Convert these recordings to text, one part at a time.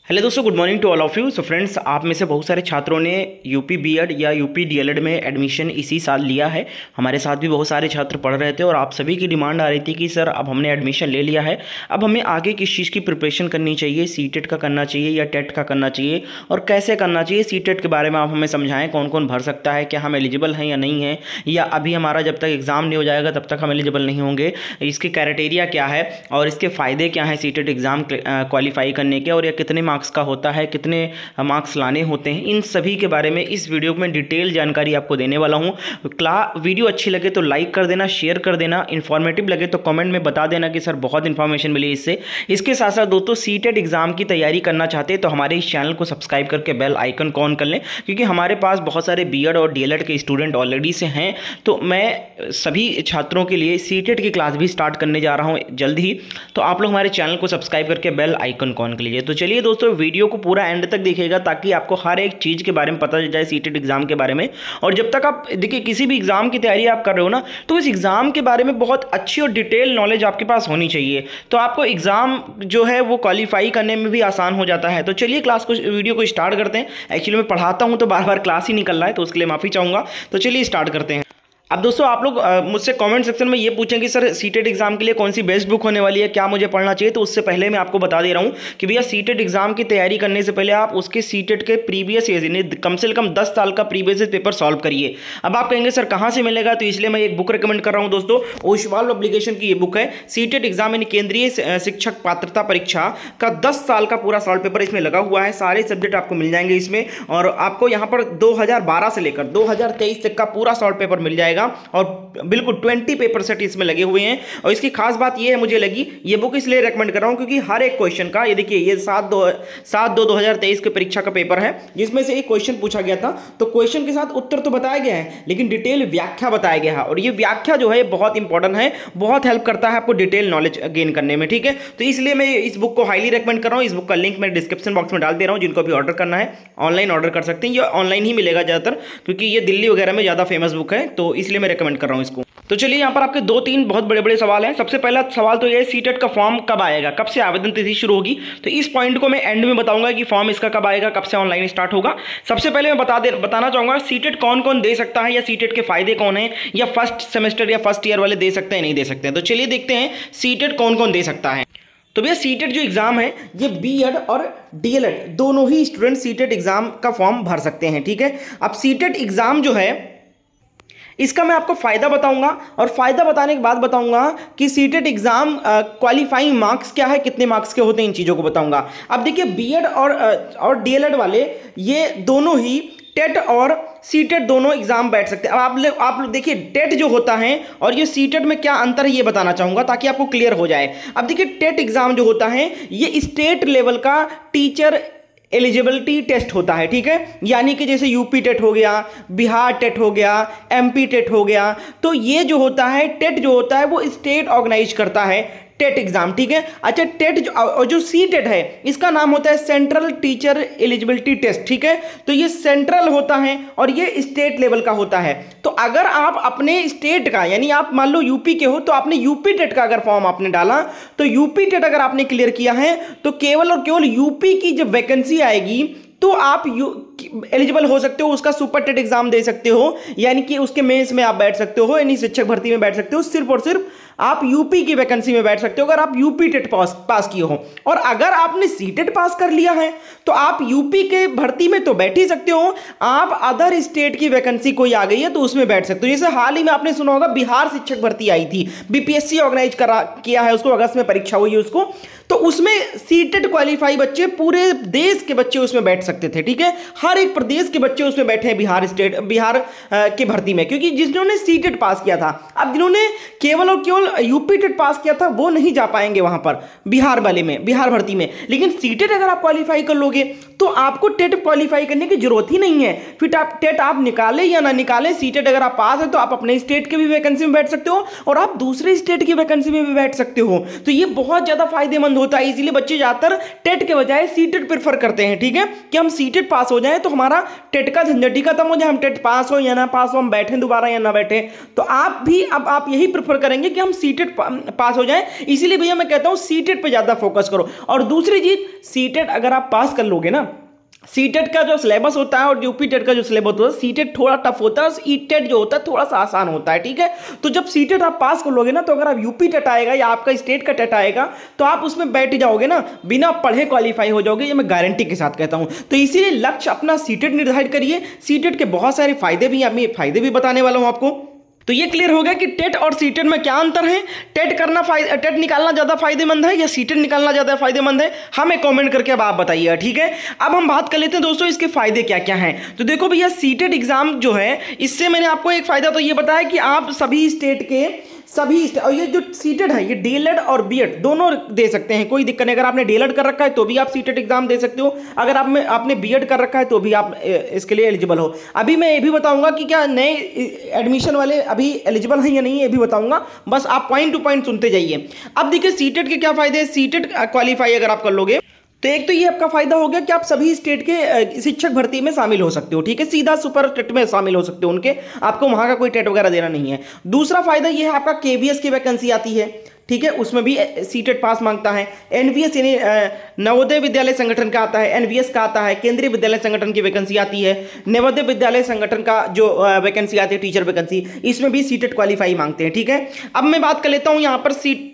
Hello दोस्तों, good morning to all of you. So friends, आप में से बहुत सारे छात्रों ने यूपी बीएड या यूपी डीएलएड में एडमिशन इसी साल लिया है। हमारे साथ भी बहुत सारे छात्र पढ़ रहे थे और आप सभी की डिमांड आ रही थी कि सर अब हमने एडमिशन ले लिया है, अब हमें आगे किस चीज़ की प्रिपरेशन करनी चाहिए, सीटेट का करना चाहिए या टेट का करना चाहिए और कैसे करना चाहिए। सीटेट के बारे में आप हमें समझाएं, कौन कौन भर सकता है, क्या हम एलिजिबल हैं या नहीं हैं, या अभी हमारा जब तक एग्ज़ाम नहीं हो जाएगा तब तक हम एलिजिबल नहीं होंगे, इसके क्राइटेरिया क्या है और इसके फ़ायदे क्या हैं सीटेट एग्ज़ाम क्वालिफाई करने के, और यह कितने मार्क्स का होता है, कितने मार्क्स लाने होते हैं। इन सभी के बारे में इस वीडियो में डिटेल जानकारी आपको देने वाला हूं। वीडियो अच्छी लगे तो लाइक कर देना, शेयर कर देना, इन्फॉर्मेटिव लगे तो कमेंट में बता देना कि सर बहुत इन्फॉर्मेशन मिली इससे। इसके साथ साथ दोस्तों, सीटेट एग्जाम की तैयारी करना चाहते हैं तो हमारे इस चैनल को सब्सक्राइब करके बेल आइकन को ऑन कर लें, क्योंकि हमारे पास बहुत सारे बीएड और डीएलएड के स्टूडेंट ऑलरेडी से हैं। तो मैं सभी छात्रों के लिए सीटेट की क्लास भी स्टार्ट करने जा रहा हूँ जल्द ही, तो आप लोग हमारे चैनल को सब्सक्राइब करके बेल आइकन को ऑन कर लीजिए। तो चलिए दोस्तों, वीडियो को पूरा एंड तक देखिएगा ताकि आपको हर एक चीज़ के बारे में पता चल जाए, सीटेट एग्जाम के बारे में। और जब तक आप देखिए किसी भी एग्जाम की तैयारी आप कर रहे हो ना, तो इस एग्जाम के बारे में बहुत अच्छी और डिटेल नॉलेज आपके पास होनी चाहिए, तो आपको एग्जाम जो है वो क्वालिफाई करने में भी आसान हो जाता है। तो चलिए वीडियो को स्टार्ट करते हैं। एक्चुअली मैं पढ़ाता हूँ तो बार बार क्लास ही निकल रहा है, तो उसके लिए माफ़ी चाहूँगा। तो चलिए स्टार्ट करते हैं। अब दोस्तों, आप लोग मुझसे कमेंट सेक्शन में ये पूछें कि सर सीटेट एग्जाम के लिए कौन सी बेस्ट बुक होने वाली है, क्या मुझे पढ़ना चाहिए। तो उससे पहले मैं आपको बता दे रहा हूँ कि भैया सीटेट एग्जाम की तैयारी करने से पहले आप उसके सीटेट के प्रीवियस ईयर यानी कम से कम 10 साल का प्रीवियस पेपर सॉल्व करिए। अब आप कहेंगे सर कहाँ से मिलेगा, तो इसलिए मैं एक बुक रिकमेंड कर रहा हूँ दोस्तों। ओशवाल पब्लिकेशन की ये बुक है, सीटेट एग्जाम यानी केंद्रीय शिक्षक पात्रता परीक्षा का 10 साल का पूरा सॉल्व पेपर इसमें लगा हुआ है। सारे सब्जेक्ट आपको मिल जाएंगे इसमें, और आपको यहाँ पर 2012 से लेकर 2023 तक का पूरा सॉल्व पेपर मिल जाएगा, और बिल्कुल 20 पेपर सेट इसमें लगे हुए हैं। और इसकी खास बात ये है, मुझे लगी ये बुक इसलिए रेकमेंड कर रहा हूं क्योंकि हर एक क्वेश्चन का, ये देखिए ये 7/2/2023 के परीक्षा का पेपर है, जिसमें से एक क्वेश्चन पूछा गया था। तो क्वेश्चन के साथ उत्तर तो बताया गया है, लेकिन डिटेल व्याख्या बताया गया है, और ये व्याख्या जो है बहुत इंपॉर्टेंट है, बहुत हेल्प करता है आपको डिटेल नॉलेज गेन करने में। ठीक है, तो इसलिए मैं इस बुक को हाईली रेकमेंड कर रहा हूँ। इस बुक का लिंक मैं डिस्क्रिप्शन बॉक्स में डाल दे रहा हूँ। जिनको भी ऑर्डर करना है ऑनलाइन ऑर्डर कर सकते हैं, ये ऑनलाइन ही मिलेगा ज़्यादातर, क्योंकि ये दिल्ली वगैरह में ज़्यादा फेमस बुक है, तो इसलिए मैं रेकमेंड कर रहा हूँ इसको। तो चलिए, यहाँ पर आपके 2-3 बहुत बड़े बड़े सवाल हैं। सबसे पहला सवाल तो ये है, सीटेट का फॉर्म कब आएगा, कब से आवेदन तिथि शुरू होगी। तो इस पॉइंट को मैं एंड में बताऊंगा कि फॉर्म इसका कब आएगा, कब से ऑनलाइन स्टार्ट होगा। सबसे पहले मैं बताना चाहूंगा सीटेट कौन कौन दे सकता है, या सीटेट के फायदे कौन है, या फर्स्ट सेमेस्टर या फर्स्ट ईयर वाले दे सकते हैं नहीं दे सकते हैं। तो चलिए देखते हैं सीटेट कौन कौन दे सकता है। तो भैया सीटेट जो एग्जाम है, ये बीएड और डीएलएड दोनों ही स्टूडेंट सीटेट एग्जाम का फॉर्म भर सकते हैं। ठीक है, अब सीटेट एग्जाम जो है इसका मैं आपको फायदा बताऊंगा, और फायदा बताने के बाद बताऊंगा कि सीटेट एग्जाम क्वालिफाइंग मार्क्स क्या है, कितने मार्क्स के होते हैं, इन चीज़ों को बताऊंगा। अब देखिए बीएड और डीएलएड वाले ये दोनों ही टेट और सीटेट दोनों एग्जाम बैठ सकते हैं। अब आप लोग देखिए टेट जो होता है और ये सीटेट में क्या अंतर है ये बताना चाहूँगा ताकि आपको क्लियर हो जाए। अब देखिए टेट एग्जाम जो होता है ये स्टेट लेवल का टीचर एलिजिबिलिटी टेस्ट होता है। ठीक है, यानी कि जैसे यूपी टेट हो गया, बिहार टेट हो गया, एमपी टेट हो गया, तो ये जो होता है टेट जो होता है वो स्टेट ऑर्गेनाइज करता है टेट एग्जाम। ठीक है, अच्छा टेट जो सी टेट है इसका नाम होता है सेंट्रल टीचर एलिजिबिलिटी टेस्ट। ठीक है, तो ये सेंट्रल होता है और ये स्टेट लेवल का होता है। तो अगर आप अपने स्टेट का, यानी आप मान लो यूपी के हो, तो आपने यूपी टेट का अगर फॉर्म आपने डाला, तो यूपी टेट अगर आपने क्लियर किया है तो केवल और केवल यूपी की जब वैकेंसी आएगी तो आप एलिजिबल हो सकते हो, उसका सुपर टेट एग्जाम दे सकते हो, यानी कि उसके मेंस में आप बैठ सकते हो, यानी शिक्षक भर्ती में बैठ सकते हो। सिर्फ और सिर्फ आप यूपी की वैकेंसी में बैठ सकते हो अगर आप यूपी टेट पास किए हो। और अगर आपने सीटेट पास कर लिया है तो आप यूपी के भर्ती में तो बैठ ही सकते हो, आप अदर स्टेट की वैकेंसी कोई आ गई है तो उसमें बैठ सकते हो। जैसे हाल ही में आपने सुना होगा बिहार शिक्षक भर्ती आई थी, बीपीएससी ऑर्गेनाइज किया है उसको, अगस्त में परीक्षा हुई है उसको, तो उसमें सीटेट क्वालिफाई बच्चे, पूरे देश के बच्चे उसमें बैठ सकते थे। ठीक है, हर एक प्रदेश के बच्चे उसमें बैठे हैं बिहार की भर्ती में, क्योंकि जिन्होंने सीटेट पास किया था। अब जिन्होंने केवल और केवल यूपी टेट पास किया था वो नहीं जा पाएंगे वहां पर बिहार वाले में, बिहार भर्ती में। लेकिन सीटेट अगर आप क्वालिफाई कर लोगे तो आपको टेट क्वालिफाई करने की जरूरत ही नहीं है। फिर आप टेट आप निकाले या ना निकाले, सीटेट अगर आप पास है तो आप अपने स्टेट के भी वैकेंसी में बैठ सकते हो और आप दूसरे स्टेट की वैकेंसी में भी बैठ सकते हो। तो ये बहुत ज्यादा फायदेमंद होता है, इसीलिए बच्चे ज्यादातर टेट के बजाय सीटेट प्रेफर करते हैं। ठीक है, कि हम सीटेट पास हो जाए तो हमारा टेट का झंझट ही खत्म हो जाए, हम टेट पास हो या ना पास हो, हम बैठे दोबारा या ना बैठे। तो आप भी अब आप यही प्रेफर करेंगे कि हम सीटेट पास हो जाए। इसीलिए भैया मैं कहता हूं सीटेट पे ज्यादा फोकस करो। और दूसरी चीज, सीटेट अगर आप पास कर लोगे ना, सीटेट का जो सिलेबस होता है और यूपी टेट का जो सिलेबस होता है, सीटेट थोड़ा टफ होता है और ईटेट जो होता है थोड़ा सा आसान होता है, ठीक है। तो जब सीटेट आप पास कर लोगे ना, तो अगर आप यूपी टेट आएगा या आपका स्टेट का टेट आएगा तो आप उसमें बैठ जाओगे ना, बिना पढ़े क्वालिफाई हो जाओगे, ये मैं गारंटी के साथ कहता हूं। तो इसीलिए लक्ष्य अपना सीटेट निर्धारित करिए। सीटेट के बहुत सारे फायदे भी बताने वाला हूं आपको। तो ये क्लियर हो गया कि टेट और सीटेट में क्या अंतर है। टेट निकालना ज्यादा फायदेमंद है या सीटेट निकालना ज्यादा फायदेमंद है, हमें कमेंट करके अब आप बताइएगा, ठीक है। अब हम बात कर लेते हैं दोस्तों इसके फायदे क्या क्या हैं। तो देखो भैया, सीटेट एग्जाम जो है, इससे मैंने आपको एक फायदा तो ये बताया कि आप सभी स्टेट के और ये जो सीटेट है, ये डीएलएड और बीएड दोनों दे सकते हैं, कोई दिक्कत नहीं। अगर आपने डीएलएड कर रखा है तो भी आप सीटेट एग्जाम दे सकते हो, अगर आपने बीएड कर रखा है तो भी आप इसके लिए एलिजिबल हो। अभी मैं ये भी बताऊंगा कि क्या नए एडमिशन वाले अभी एलिजिबल हैं या नहीं, ये भी बताऊंगा, बस आप पॉइंट टू पॉइंट सुनते जाइए। अब देखिए सीटेट के क्या फायदे हैं। सीटेट क्वालिफाई अगर आप कर लोगे तो एक तो ये आपका फायदा हो गया कि आप सभी स्टेट के शिक्षक भर्ती में शामिल हो सकते हो, ठीक है, सीधा सुपर टेट में शामिल हो सकते हो उनके, आपको वहां का कोई टेट वगैरह देना नहीं है। दूसरा फायदा ये है, आपका केवीएस की वैकेंसी आती है, ठीक है, उसमें भी सीटेट पास मांगता है। एनवीएस यानी नवोदय विद्यालय संगठन का आता है, एनवीएस का आता है, केंद्रीय विद्यालय संगठन की वैकेंसी आती है। नवोदय विद्यालय संगठन का जो वैकेंसी आती है टीचर वैकेंसी, इसमें भी सीटेट क्वालिफाई मांगते हैं, ठीक है। अब मैं बात कर लेता हूं यहां पर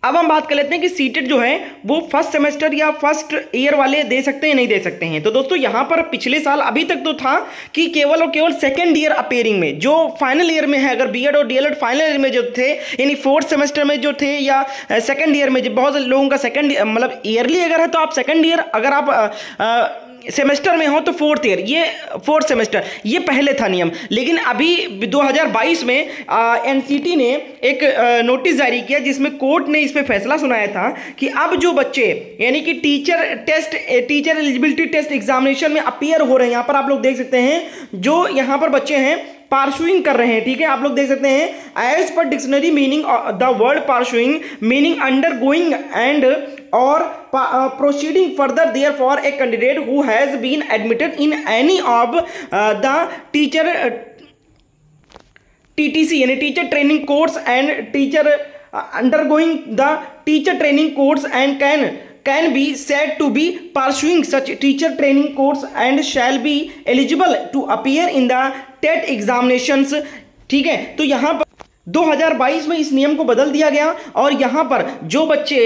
अब हम बात कर लेते हैं कि सीटेट जो है वो फर्स्ट सेमेस्टर या फर्स्ट ईयर वाले दे सकते हैं नहीं दे सकते हैं। तो दोस्तों यहाँ पर पिछले साल अभी तक तो था कि केवल और केवल सेकंड ईयर अपेयरिंग में, जो फाइनल ईयर में है, अगर बीएड और डीएलएड फाइनल ईयर में जो थे, यानी फोर्थ सेमेस्टर में जो थे या सेकंड ईयर में, जो बहुत लोगों का सेकंड मतलब ईयरली अगर है तो आप सेकंड ईयर, अगर आप सेमेस्टर में हो तो फोर्थ ईयर, ये फोर्थ सेमेस्टर, ये पहले था नियम। लेकिन अभी 2022 में एनसीटी ने एक नोटिस जारी किया जिसमें कोर्ट ने इस पे फैसला सुनाया था कि अब जो बच्चे यानी कि टीचर एलिजिबिलिटी टेस्ट एग्जामिनेशन में अपीयर हो रहे हैं, यहाँ पर आप लोग देख सकते हैं, जो यहाँ पर बच्चे हैं पार्शुइंग कर रहे हैं, ठीक है, आप लोग देख सकते हैं, as per dictionary meaning the word pursuing meaning undergoing and और proceeding further, therefore a candidate who has been admitted in any of the TTC यानी teacher training course and teacher undergoing the teacher training course and can be said to be pursuing such teacher training course and shall be eligible to appear in the TET examinations, ठीक है। तो यहाँ पर 2022 में इस नियम को बदल दिया गया और यहां पर जो बच्चे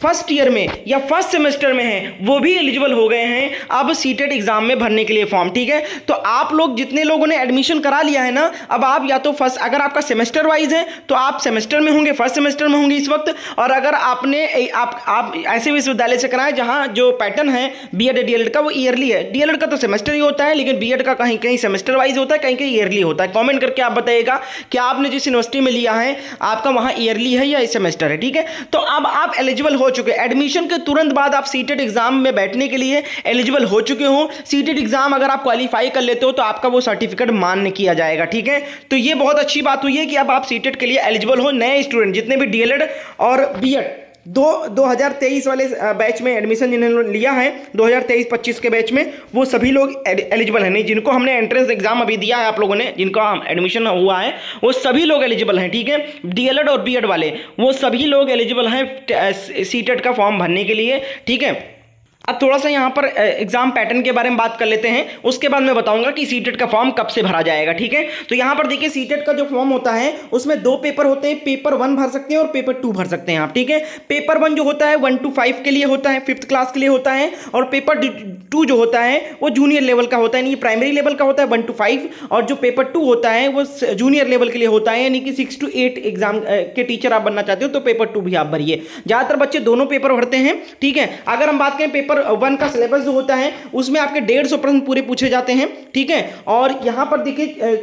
फर्स्ट ईयर में या फर्स्ट सेमेस्टर में हैं वो भी एलिजिबल हो गए हैं अब सीटेट एग्जाम में भरने के लिए फॉर्म, ठीक है। तो आप लोग जितने लोगों ने एडमिशन करा लिया है ना, अब आप या तो फर्स्ट, अगर आपका सेमेस्टर वाइज है तो आप सेमेस्टर में होंगे, फर्स्ट सेमेस्टर में होंगे इस वक्त। और अगर आपने आप ऐसे विश्वविद्यालय से कराएं जहां जो पैटर्न है बीएड डीएलएड का वो ईयरली है, डीएलएड का तो सेमेस्टर ही होता है, लेकिन बीएड का कहीं कहीं सेमेस्टर वाइज होता है, कहीं कहीं ईयरली होता है। कॉमेंट करके आप बताइएगा कि आपने जिस यूनिवर्सिटी लिया है आपका वहां ईयरली है या सेमेस्टर है, ठीक है। तो अब आप एलिजिबल हो चुके, एडमिशन के तुरंत बाद आप सीटेट एग्जाम में बैठने के लिए एलिजिबल हो चुके हो। सीटेट एग्जाम अगर आप क्वालिफाई कर लेते हो तो आपका वो सर्टिफिकेट मान्य किया जाएगा, ठीक है। तो ये बहुत अच्छी बात हुई है कि अब आप सीटेट के लिए एलिजिबल हो। नए स्टूडेंट जितने भी डीएलएड और बीएड 2023 वाले बैच में एडमिशन जिन्होंने लिया है 2023-25 के बैच में, वो सभी लोग एलिजिबल हैं। नहीं, जिनको हमने एंट्रेंस एग्जाम अभी दिया है, आप लोगों ने जिनका एडमिशन हुआ है वो सभी लोग एलिजिबल हैं, ठीक है। डीएलएड और बीएड वाले वो सभी लोग एलिजिबल हैं सीटेट का फॉर्म भरने के लिए, ठीक है। अब थोड़ा सा यहाँ पर एग्जाम पैटर्न के बारे में बात कर लेते हैं, उसके बाद मैं बताऊंगा कि सीटेट का फॉर्म कब से भरा जाएगा, ठीक है। तो यहाँ पर देखिए सीटेट का जो फॉर्म होता है उसमें 2 पेपर होते हैं, पेपर 1 भर सकते हैं और पेपर 2 भर सकते हैं आप, ठीक है। पेपर 1 जो होता है 1 to 5 के लिए होता है, 5th क्लास के लिए होता है, और पेपर 2 जो होता है वो जूनियर लेवल का होता है, यानी प्राइमरी लेवल का होता है 1 to 5, और जो पेपर 2 होता है वो जूनियर लेवल के लिए होता है, यानी कि 6 to 8 एग्जाम के टीचर आप बनना चाहते हो तो पेपर 2 भी आप भरिए। ज़्यादातर बच्चे दोनों पेपर भरते हैं, ठीक है। अगर हम बात करें पेपर 1 का सिलेबस जो होता है उसमें आपके 150 प्रश्न पूरे पूछे जाते हैं, ठीक है। और यहां पर देखिए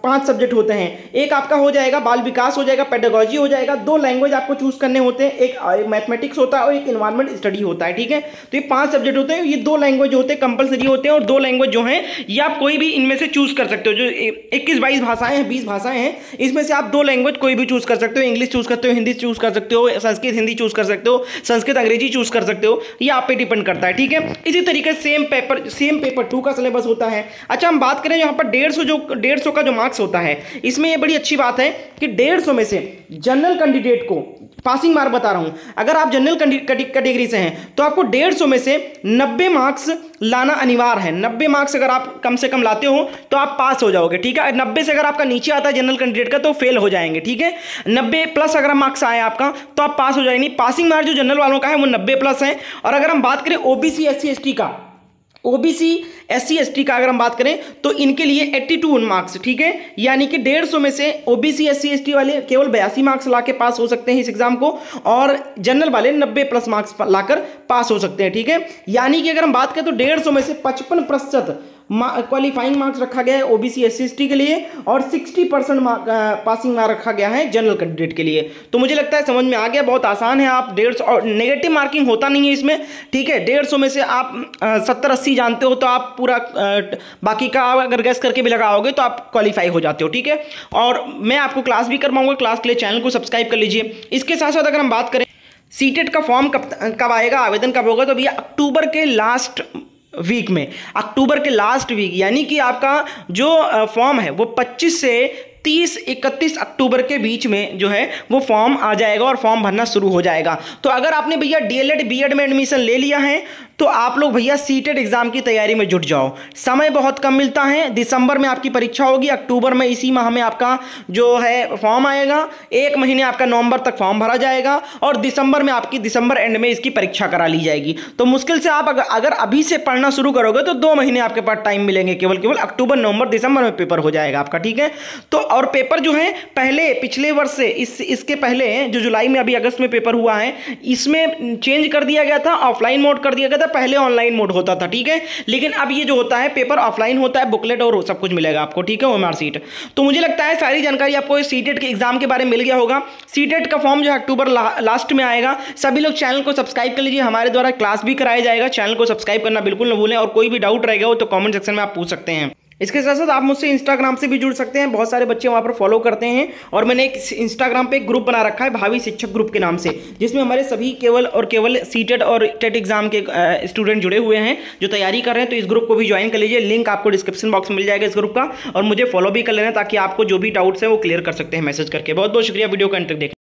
5 सब्जेक्ट होते हैं, एक आपका हो जाएगा बाल विकास हो जाएगा, पेडागोजी हो जाएगा, 2 लैंग्वेज आपको चूज करने होते हैं, एक मैथमेटिक्स होता है और एक एनवायरमेंट स्टडी होता है, ठीक है। तो ये 5 सब्जेक्ट होते हैं, ये 2 लैंग्वेज होते हैं कंपलसरी होते हैं, और 2 लैंग्वेज जो हैं ये आप कोई भी इनमें से चूज कर सकते हो। जो 21-22 भाषाएं हैं, 20 भाषाएं हैं, इसमें से आप 2 लैंग्वेज कोई भी चूज कर सकते हो, इंग्लिश चूज करते हो, हिंदी चूज कर सकते हो, संस्कृत हिंदी चूज कर सकते हो, संस्कृत अंग्रेजी चूज कर सकते हो, ये आप पे डिपेंड करता करता है, ठीक है। इसी तरीके से सेम पेपर 2 का सिलेबस होता है। अच्छा, हम बात करें यहाँ पर 150 का जो मार्क्स होता है, इसमें ये बड़ी अच्छी बात है कि 150 में से जनरल कैंडिडेट को पासिंग मार्क बता रहा हूं, अगर आप जनरल कैटेगरी से हैं तो आपको 150 में से 90 मार्क्स लाना अनिवार्य है। 90 मार्क्स अगर आप कम से कम लाते हो तो आप पास हो जाओगे, ठीक है। 90 से अगर आपका नीचे आता है जनरल कैंडिडेट का तो फेल हो जाएंगे, ठीक है। 90 प्लस अगर मार्क्स आए आपका तो आप पास हो जाएंगे। पासिंग मार्क जो जनरल वालों का है वो 90 प्लस है। और अगर हम बात करें ओबीसी एससी एसटी का, ओबीसी एससी एसटी का अगर हम बात करें तो इनके लिए 82 मार्क्स, ठीक है। यानी कि 150 में से ओबीसी एससी एसटी वाले केवल 82 मार्क्स लाके पास हो सकते हैं इस एग्जाम को, और जनरल वाले 90 प्लस मार्क्स लाकर पास हो सकते हैं, ठीक है। यानी कि अगर हम बात करें तो 150 में से 55% क्वालिफाइंग मार्क्स रखा गया है ओबीसी एससी एसटी के लिए, और 60% पासिंग मार्क रखा गया है जनरल कैंडिडेट के लिए। तो मुझे लगता है समझ में आ गया, बहुत आसान है। आप 150 और नेगेटिव मार्किंग होता नहीं है इसमें, ठीक है। 150 में से आप 70-80 जानते हो तो आप पूरा बाकी का अगर गैस करके भी लगाओगे तो आप क्वालिफाई हो जाते हो, ठीक है। और मैं आपको क्लास भी करवाऊंगा, क्लास के लिए चैनल को सब्सक्राइब कर लीजिए। इसके साथ साथ अगर हम बात करें सीटेट का फॉर्म कब आएगा, आवेदन कब होगा, तो भैया अक्टूबर के लास्ट वीक में, अक्टूबर के लास्ट वीक, यानी कि आपका जो फॉर्म है वो 25 से 30-31 अक्टूबर के बीच में जो है वो फॉर्म आ जाएगा और फॉर्म भरना शुरू हो जाएगा। तो अगर आपने भैया डीएलएड बीएड में एडमिशन ले लिया है तो आप लोग भैया सीटेट एग्जाम की तैयारी में जुट जाओ। समय बहुत कम मिलता है, दिसंबर में आपकी परीक्षा होगी, अक्टूबर में इसी माह में आपका जो है फॉर्म आएगा, 1 महीने आपका नवंबर तक फॉर्म भरा जाएगा और दिसंबर में आपकी दिसंबर एंड में इसकी परीक्षा करा ली जाएगी। तो मुश्किल से आप अगर अभी से पढ़ना शुरू करोगे तो 2 महीने आपके पास टाइम मिलेंगे, केवल अक्टूबर नवंबर दिसंबर में पेपर हो जाएगा आपका, ठीक है। तो और पेपर जो है पहले पिछले वर्ष से इसके पहले जो जुलाई में अभी अगस्त में पेपर हुआ है, इसमें चेंज कर दिया गया था, ऑफलाइन मोड कर दिया गया था, पहले ऑनलाइन मोड होता था, ठीक है। लेकिन अब ये जो होता है पेपर ऑफलाइन होता है, बुकलेट और सब कुछ मिलेगा आपको, ठीक है, ओएमआर सीट। तो मुझे लगता है सारी जानकारी आपको सीटेट के एग्जाम के बारे में मिल गया होगा। सीटेट का फॉर्म जो है अक्टूबर लास्ट में आएगा। सभी लोग चैनल को सब्सक्राइब कर लीजिए, हमारे द्वारा क्लास भी कराया जाएगा, चैनल को सब्सक्राइब करना बिल्कुल न भूलें। और कोई भी डाउट रहेगा हो तो कमेंट सेक्शन में आप पूछ सकते हैं। इसके साथ साथ आप मुझसे इंस्टाग्राम से भी जुड़ सकते हैं, बहुत सारे बच्चे वहाँ पर फॉलो करते हैं। और मैंने एक इंस्टाग्राम पे एक ग्रुप बना रखा है भावी शिक्षक ग्रुप के नाम से, जिसमें हमारे सभी केवल सीटेट और टेट एग्जाम के स्टूडेंट जुड़े हुए हैं जो तैयारी कर रहे हैं। तो इस ग्रुप को भी ज्वाइन कर लीजिए, लिंक आपको डिस्क्रिप्शन बॉक्स में मिल जाएगा इस ग्रुप का। और मुझे फॉलो भी कर लेना ताकि आपको जो भी डाउट्स हैं वो क्लियर कर सकते हैं मैसेज करके। बहुत बहुत शुक्रिया वीडियो को अंत तक देखने।